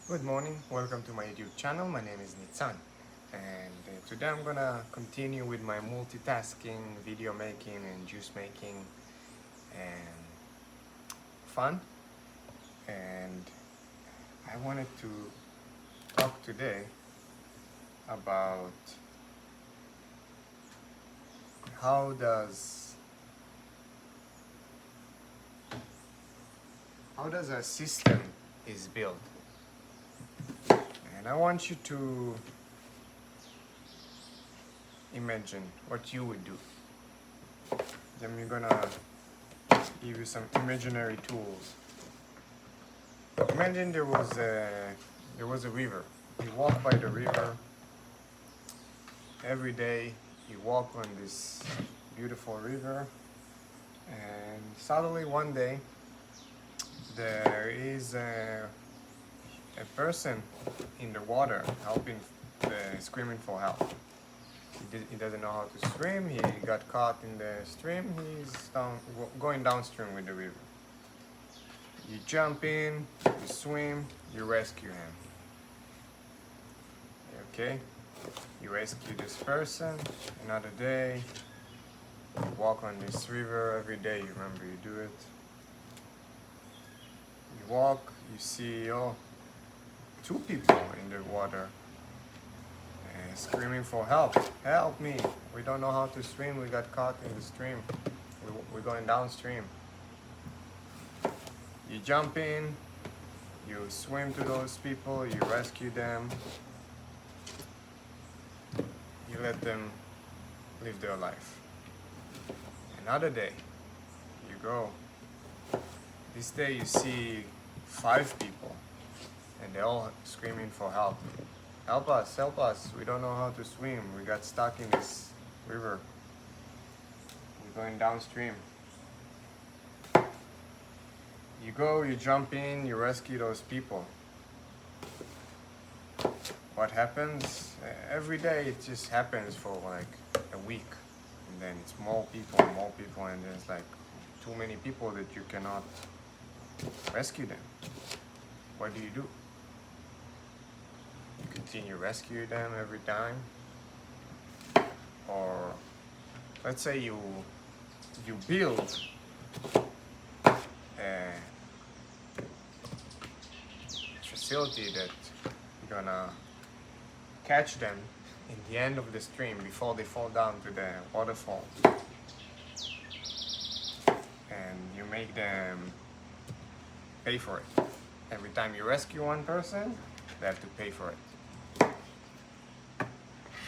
Good morning, welcome to my YouTube channel. My name is Nitzan, and today I'm gonna continue with my multitasking, video making and juice making and fun. And I wanted to talk today about how does a system is built. And I want you to imagine what you would do. Then we're gonna give you some imaginary tools. Imagine there was a river. You walk by the river every day. You walk on this beautiful river, and suddenly one day there is a person in the water helping, screaming for help. He doesn't know how to swim. He got caught in the stream. He's going downstream with the river. You jump in, you swim, you rescue him. Okay? You rescue this person. Another day, you walk on this river every day. You remember you do it. You walk, you see, two people in the water screaming for help. Help me. We don't know how to swim. We got caught in the stream. We're going downstream. You jump in, you swim to those people, you rescue them, you let them live their life. Another day, you go. This day you see 5 people, and they're all screaming for help. Help us, we don't know how to swim. We got stuck in this river. We're going downstream. You go, you jump in, you rescue those people. What happens? Every day it just happens for like a week. And then it's more people, and there's like too many people that you cannot rescue them. What do? You continue rescue them every time? Or let's say you build a facility that you're gonna catch them in the end of the stream before they fall down to the waterfall, and you make them pay for it. Every time you rescue one person, they have to pay for it.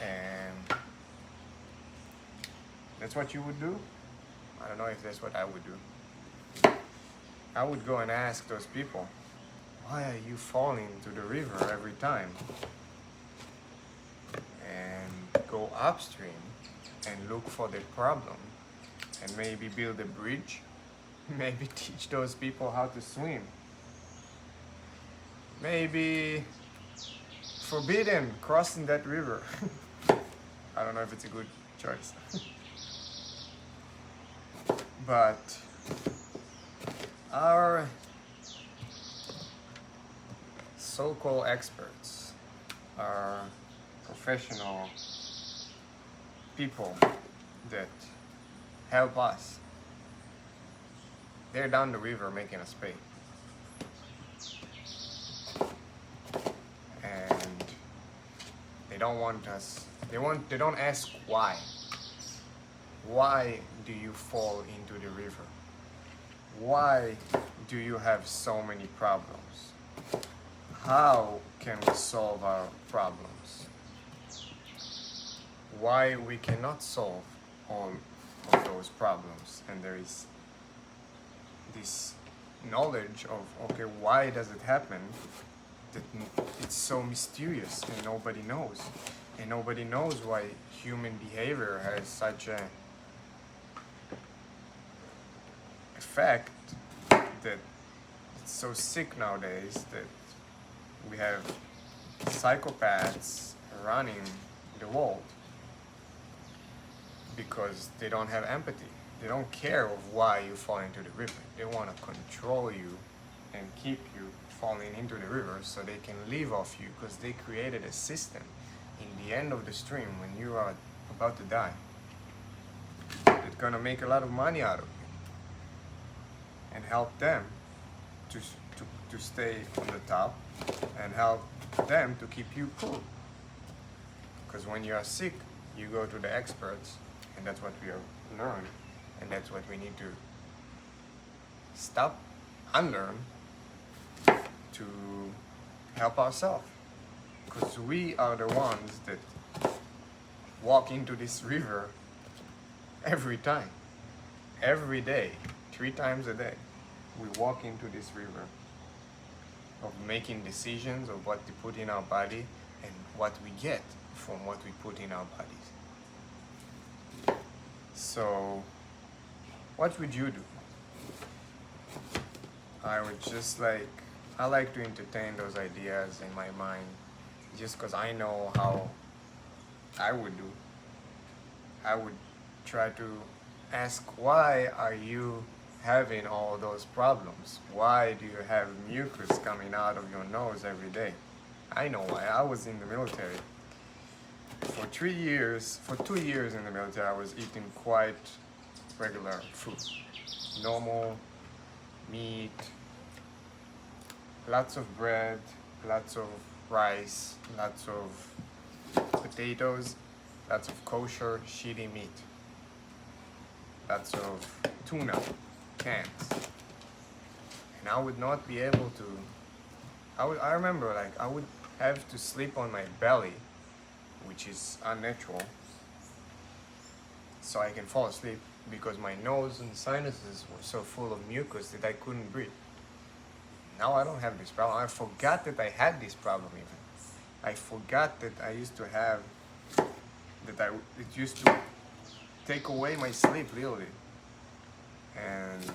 And that's what you would do? I don't know if that's what I would do. I would go and ask those people, why are you falling to the river every time? And go upstream and look for the problem, and maybe build a bridge, maybe teach those people how to swim, maybe forbidden crossing that river. I don't know if it's a good choice. But our so-called experts, our professional people that help us, they're down the river making us pay. And they don't want us, they don't ask why. Why do you fall into the river? Why do you have so many problems? How can we solve our problems? Why we cannot solve all of those problems? And there is this knowledge of, okay, why does it happen? That it's so mysterious and nobody knows. And nobody knows why human behavior has such a effect that it's so sick nowadays, that we have psychopaths running the world because they don't have empathy. They don't care of why you fall into the river. They want to control you and keep you falling into the river so they can live off you, because they created a system in the end of the stream when you are about to die. It's gonna make a lot of money out of you and help them to stay on the top and help them to keep you cool. Because when you are sick, you go to the experts, and that's what we have learned, and that's what we need to stop, unlearn, to help ourselves. Because we are the ones that walk into this river every time, every day, 3 times a day. We walk into this river of making decisions of what to put in our body and what we get from what we put in our bodies. So, what would you do? I would just I like to entertain those ideas in my mind just because I know how I would do. I would try to ask, why are you having all those problems? Why do you have mucus coming out of your nose every day? I know why. I was in the military. For 2 years in the military, I was eating quite regular food. Normal meat, lots of bread, lots of rice, lots of potatoes, lots of kosher, shitty meat, lots of tuna, cans. And I would not be able to, I remember I would have to sleep on my belly, which is unnatural, so I can fall asleep because my nose and sinuses were so full of mucus that I couldn't breathe. Now I don't have this problem. I forgot that I had this problem even. I forgot that I used to have, it used to take away my sleep literally. And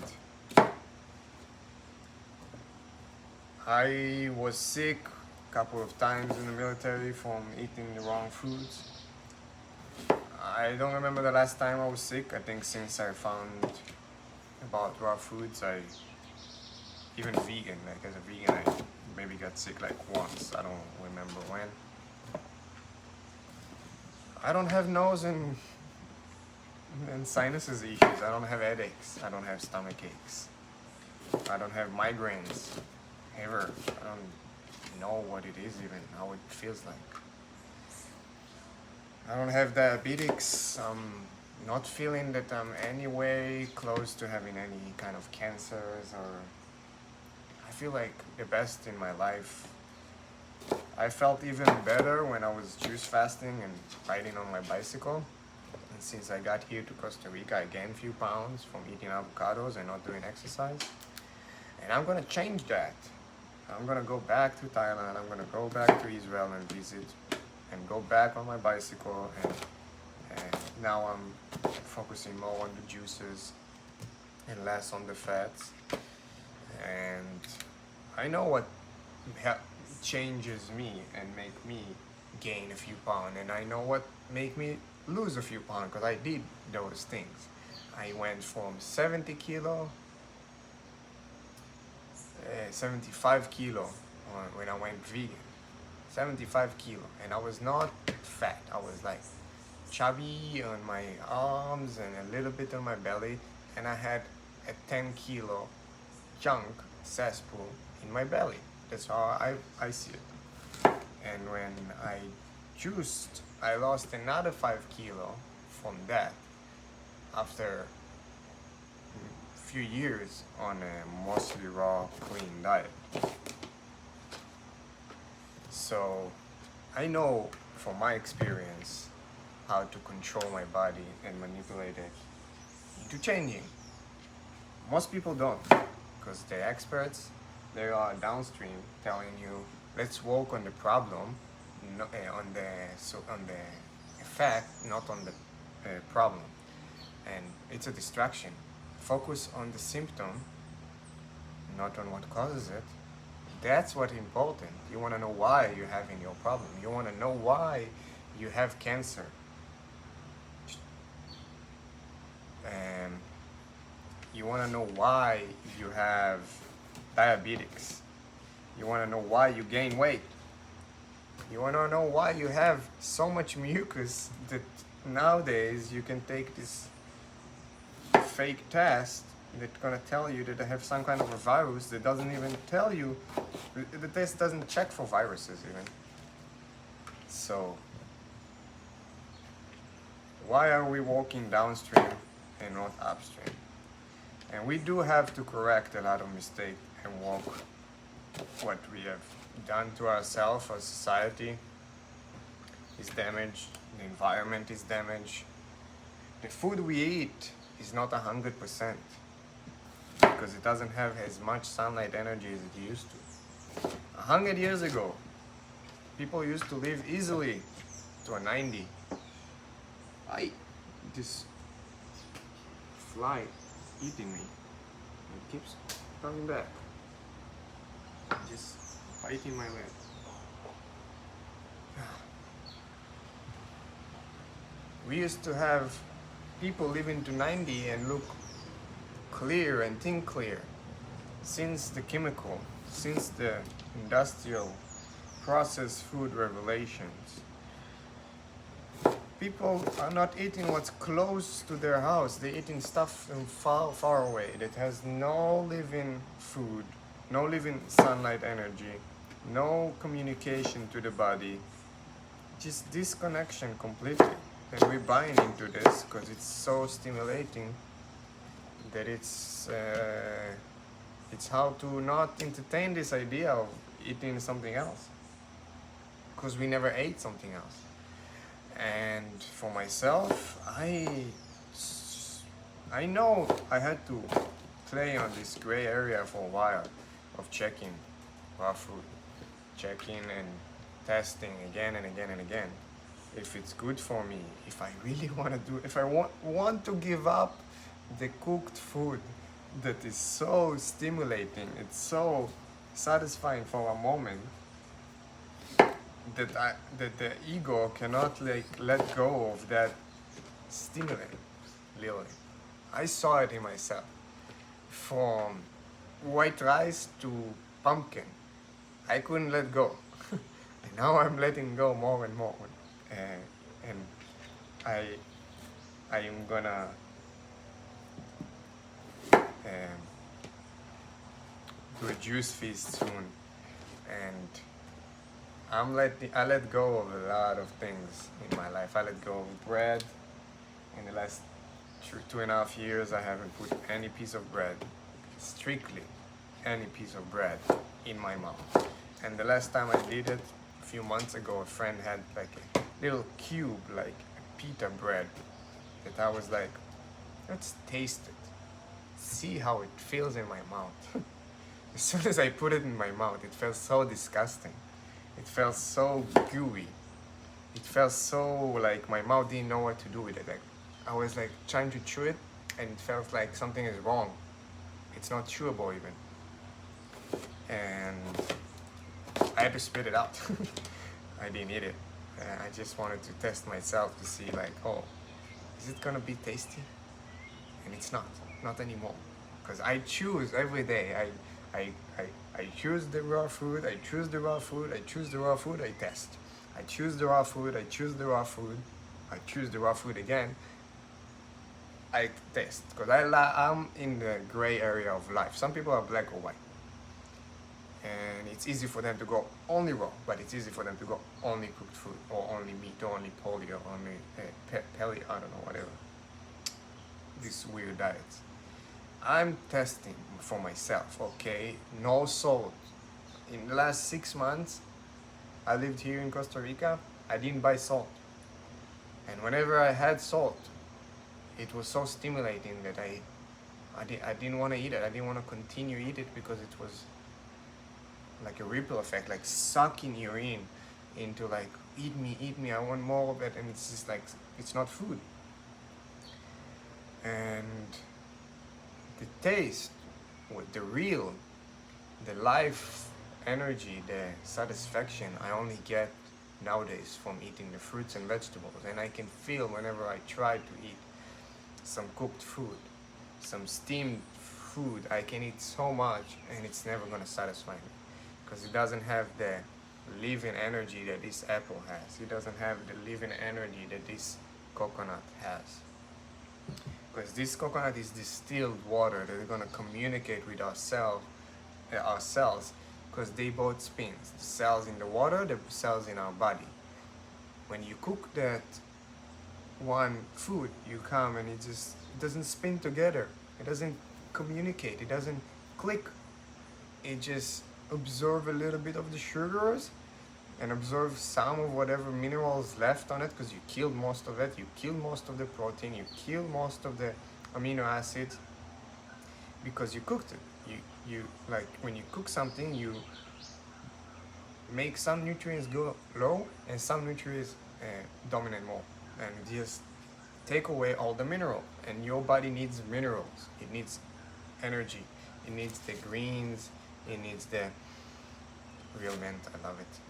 I was sick a couple of times in the military from eating the wrong foods. I don't remember the last time I was sick. I think since I found about raw foods, even vegan, as a vegan, I maybe got sick once. I don't remember when. I don't have nose and sinuses issues. I don't have headaches. I don't have stomach aches. I don't have migraines ever. I don't know what it is even, how it feels like. I don't have diabetics. I'm not feeling that I'm anyway close to having any kind of cancers, or I feel like the best in my life. I felt even better when I was juice fasting and riding on my bicycle. And since I got here to Costa Rica, I gained a few pounds from eating avocados and not doing exercise. And I'm gonna change that. I'm gonna go back to Thailand. I'm gonna go back to Israel and visit, and go back on my bicycle. And now I'm focusing more on the juices and less on the fats. And I know what changes me and make me gain a few pounds, and I know what make me lose a few pounds, because I did those things. I went from 70 kilo, 75 kilo when I went vegan. 75 kilo, and I was not fat. I was chubby on my arms and a little bit on my belly, and I had a 10 kilo junk cesspool in my belly. That's how I see it. And when I juiced, I lost another 5 kilo from that after a few years on a mostly raw, clean diet. So I know from my experience how to control my body and manipulate it into changing. Most people don't, because the experts, they are downstream telling you, let's work on the problem, on the effect, not on the problem. And it's a distraction. Focus on the symptom, not on what causes it. That's what's important. You want to know why you're having your problem. You want to know why you have cancer. And you want to know why you have diabetics. You want to know why you gain weight. You want to know why you have so much mucus that nowadays you can take this fake test that's gonna tell you that I have some kind of a virus that doesn't even tell you. The test doesn't check for viruses even. So why are we walking downstream and not upstream? And we do have to correct a lot of mistakes and walk what we have done to ourselves. Our society is damaged, the environment is damaged. The food we eat is not 100% because it doesn't have as much sunlight energy as it used to. 100 years ago, people used to live easily to a 90. This fly eating me. It keeps coming back. Just biting my leg. We used to have people living to 90 and look clear and think clear. Since the chemical, since the industrial processed food revelations, people are not eating what's close to their house. They're eating stuff from far, far away that has no living food, no living sunlight energy, no communication to the body, just disconnection completely. And we're buying into this because it's so stimulating that it's how to not entertain this idea of eating something else, because we never ate something else. And for myself, I know I had to play on this gray area for a while of checking raw food, checking and testing again and again and again if it's good for me, if I really want to do, if I want to give up the cooked food that is so stimulating, it's so satisfying for a moment, that the ego cannot let go of that stimulant. Really, I saw it in myself. From white rice to pumpkin, I couldn't let go, and now I'm letting go more and more. And I am gonna do a juice feast soon, and I let go of a lot of things in my life. I let go of bread. In the last 2.5 years, I haven't put any piece of bread, strictly any piece of bread, in my mouth. And the last time I did it, a few months ago, a friend had like a little cube, like a pita bread, that I was like, let's taste it, see how it feels in my mouth. As soon as I put it in my mouth, it felt so disgusting. It felt so gooey. It felt so like my mouth didn't know what to do with it. Like I was like trying to chew it, and it felt like something is wrong. It's not chewable even. And I had to spit it out. I didn't eat it. I just wanted to test myself to see like, oh, is it gonna be tasty? And it's not anymore. Because I choose every day. I choose the raw food, I choose the raw food, I choose the raw food, I test. I choose the raw food, I choose the raw food, I choose the raw food again, I test. Because I'm in the gray area of life. Some people are black or white. And it's easy for them to go only raw, but it's easy for them to go only cooked food, or only meat, or only poly, or only pelly, I don't know, whatever. These weird diets. I'm testing for myself, okay? No salt. In the last 6 months, I lived here in Costa Rica, I didn't buy salt. And whenever I had salt, it was so stimulating that I didn't want to eat it. I didn't want to continue eat it because it was like a ripple effect, like sucking you into like, eat me, I want more of it. And it's just like, it's not food. And the taste, with the real, the life energy, the satisfaction I only get nowadays from eating the fruits and vegetables. And I can feel whenever I try to eat some cooked food, some steamed food, I can eat so much and it's never gonna satisfy me. because it doesn't have the living energy that this apple has. It doesn't have the living energy that this coconut has. Because this coconut is distilled water that is going to communicate with our cells, because they both spins. The cells in the water, the cells in our body. When you cook that one food, you come and it doesn't spin together. It doesn't communicate. It doesn't click. It just absorb a little bit of the sugars and absorb some of whatever minerals left on it, because you killed most of it. You killed most of the protein. You killed most of the amino acids because you cooked it. You like when you cook something, you make some nutrients go low and some nutrients dominate more, and just take away all the mineral. And your body needs minerals. It needs energy. It needs the greens. It needs the real mint. I love it.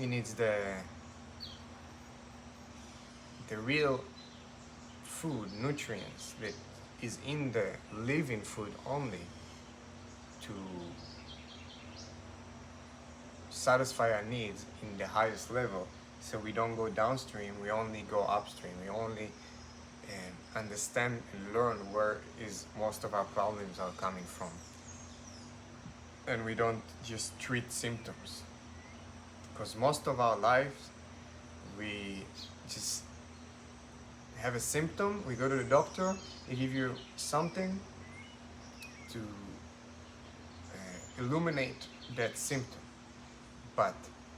It needs the real food nutrients that is in the living food only to satisfy our needs in the highest level, so we don't go downstream, we only go upstream. We only understand and learn where is most of our problems are coming from, and we don't just treat symptoms, because most of our lives we just have a symptom, we go to the doctor, they give you something to illuminate that symptom. But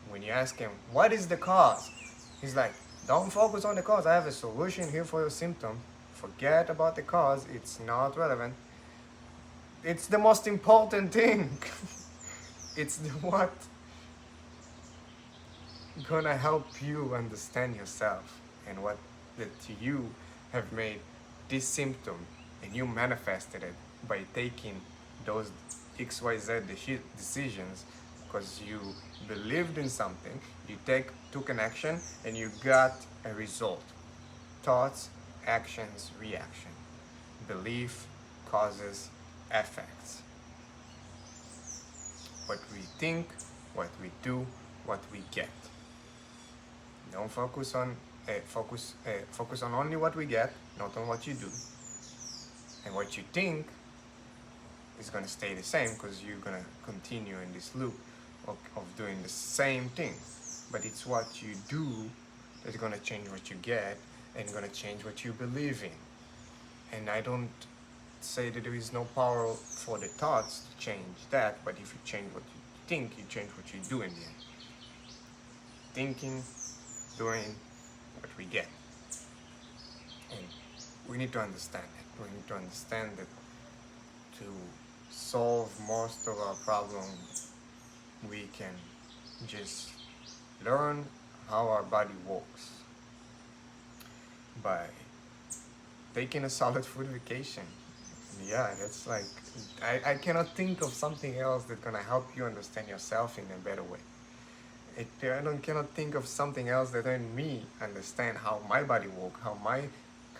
when you ask him, what is the cause? He's like, don't focus on the cause. I have a solution here for your symptom. Forget about the cause. It's not relevant. It's the most important thing. It's what gonna help you understand yourself, and what that you have made this symptom, and you manifested it by taking those XYZ decisions, because you believed in something, you took an action, and you got a result. Thoughts, actions, reaction. Belief causes effects. What we think, what we do, what we get. Don't focus on focus on only what we get, not on what you do. And what you think is going to stay the same, because you're going to continue in this loop of doing the same thing. But it's what you do that's going to change what you get, and going to change what you believe in. And I don't say that there is no power for the thoughts to change that, but if you change what you think, you change what you do in the end. Thinking, doing, what we get. And we need to understand it. We need to understand that to solve most of our problems, we can just learn how our body works by taking a solid food vacation. Yeah, that's like, I cannot think of something else that's gonna help you understand yourself in a better way. Cannot think of something else that helped me understand how my body works, how my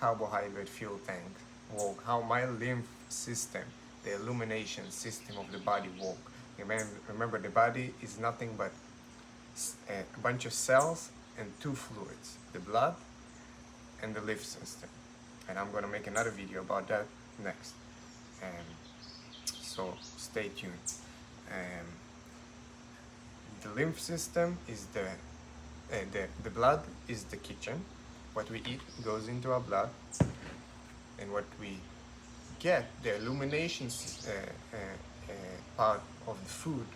carbohydrate fuel tank works, how my lymph system, the illumination system of the body works. Remember, the body is nothing but a bunch of cells and two fluids, the blood and the lymph system. And I'm going to make another video about that next. So stay tuned. The lymph system is the blood is the kitchen. What we eat goes into our blood, and what we get, the illumination part of the food,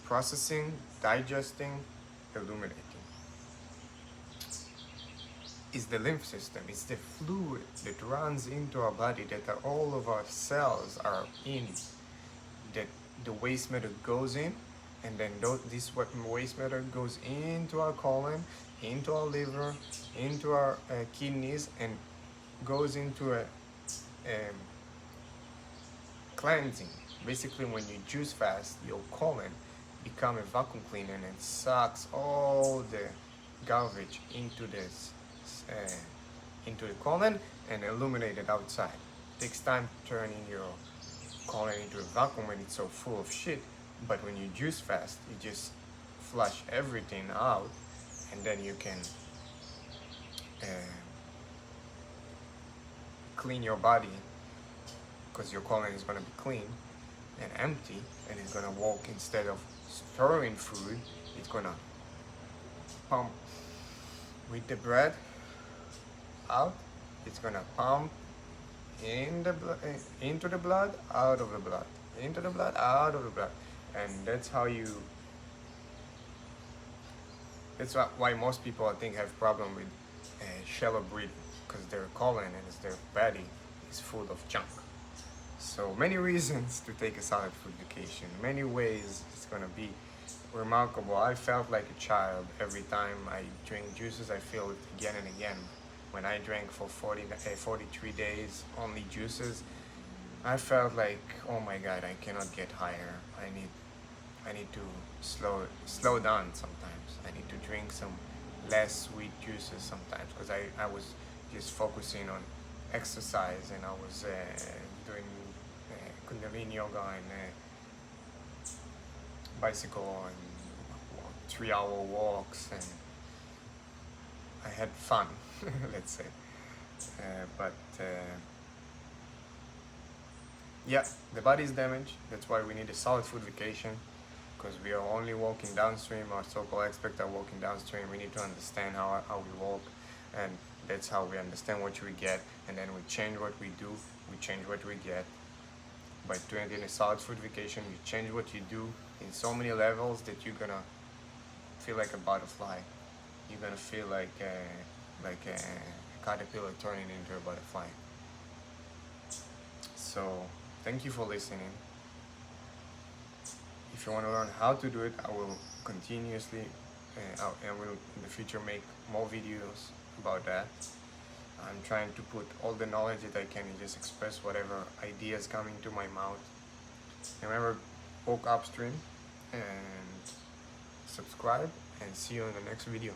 processing, digesting, illuminating, is the lymph system. It's the fluid that runs into our body, that all of our cells are in, that the waste matter goes in. And then this waste matter goes into our colon, into our liver, into our kidneys, and goes into a cleansing. Basically, when you juice fast, your colon become a vacuum cleaner, and it sucks all the garbage into the colon and illuminate it outside. It takes time turning your colon into a vacuum when it's so full of shit. But when you juice fast, you just flush everything out, and then you can uh, clean your body, because your colon is going to be clean and empty, and it's going to walk. Instead of storing food, it's going to pump with the bread out. It's going to pump into the blood, out of the blood, into the blood, out of the blood. And that's how you, that's why most people, I think, have problem with shallow breathing, because their colon and their body is full of junk. So many reasons to take a solid food vacation, many ways it's gonna be remarkable. I felt like a child every time I drink juices. I feel it again and again. When I drank for 43 days only juices, I felt like, oh my God, I cannot get higher. I need to slow down sometimes. I need to drink some less sweet juices sometimes, because I was just focusing on exercise, and I was doing Kundalini yoga and bicycle and 3-hour walks, and I had fun, let's say. Yeah, the body is damaged. That's why we need a solid food vacation, because we are only walking downstream. Our so-called experts are walking downstream. We need to understand how we walk, and that's how we understand what we get, and then we change what we do, we change what we get. By doing a solid food vacation, you change what you do in so many levels that you're gonna feel like a butterfly. You're gonna feel like a caterpillar turning into a butterfly. So thank you for listening. If you want to learn how to do it, I will continuously I will in the future make more videos about that. I'm trying to put all the knowledge that I can and just express whatever ideas coming to my mouth. Remember, walk upstream and subscribe, and see you in the next video.